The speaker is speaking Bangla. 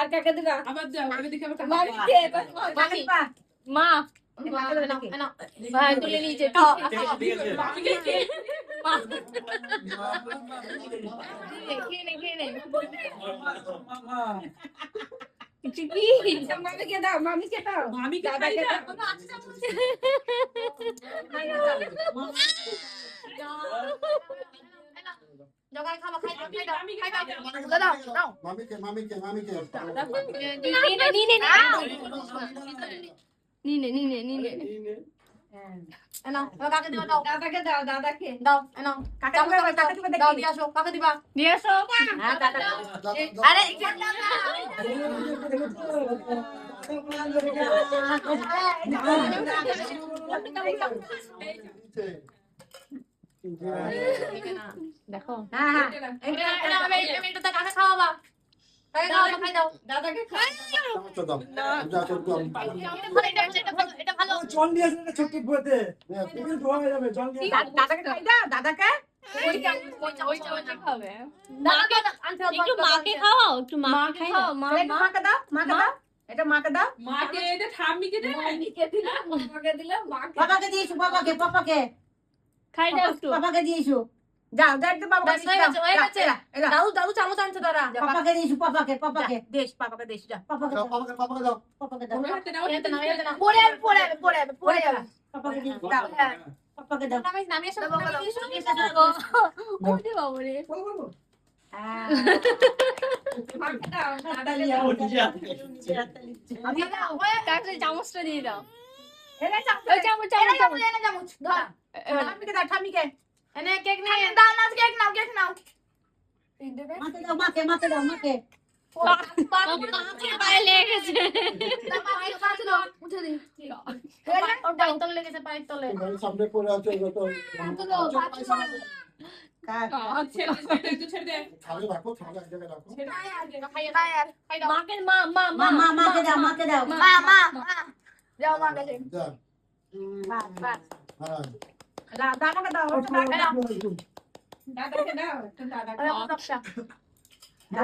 আর কাকে দিবা? আবার দাও, আমি দেখি আবার কাকে মামিকে, মামি মা না ভাই তুলে নিচে মামিকে কে? খেয়ে নে কি মামিকে দাও, মামিকে দাও। মামিকে খাই দাদাকে না। জগাই খাবা খাই দাও মামি খাই খাই দাও দাও। দাও মামিকে নিনে এনো কাকে দিবা দাও দাদাকে দাও, দাদাকে। দাও এনো কাকে দিবা দাও দিয়ে আসো কাকে দিবা দিয়ে আসো হ্যাঁ দাদা আরে দেখো হ্যাঁ হ্যাঁ এটা আমি এটা কাকে খাওয়াবা কাকে খাওয়াবা খাই দাও দাদাকে খাই। এটা ভালো জল দিয়ে আসলে ছোট্ট বইতে তুমি ধোয়া হয়ে যাবে জল দিয়ে দাদাকে খাই দাও দাদাকে ওইটা খাবে মাকে আনতে হবে একটু মাকে খাওয়াও একটু মাকে খাও মাকে দাও এটা মাকে দাও মাকে এটা ঠাম্মিকে দে। মামিকে দিলাম, মামাকে দিলাম, মাকে। পাপাকে দিয়েছো পাপাকে খাই দাও একটু পাপাকে দিয়েছো যাও যাও তো বাবা হয়ে গেছে দাও দাও চামচ আনছো দাঁড়া পাপাকে দিয়েছো পাপাকে দেশ পাপাকে দেশ যা পাপাকে দাও পাপাকে দাও ওর হাতে নাও। এতে না পড়ে যাবে পাপাকে দাও পাপাকে দাও নামিয়ে এসো ওরে বাবা রে মাকে দাও, দাদাকে দাও দাও। তারপরে চামচটা দিয়ে দাও এনে ওই চামচ চামচ চামচ ধর ঠামিকে দাও ঠামিকে এনে কেক নিয়ে দাও না কেক নাও মাকে দাও পায়ে লেগে গেছে উঠে দিই ওর পায়ের তলে লেগেছে পায়ের তলে সামনে পড়ে আছে ছেড়ে দে, একটু ছেড়ে দে। খালি রাখো এক জায়গায় রাখো ছেড়ে দে। খাইয়ে দাও মাকে মা মাকে দাও মা যাও মা কাছে যা বাস হ্যাঁ দাদাকে দাও দাদাকে দাও, একটু দাদাকে দাও। দাও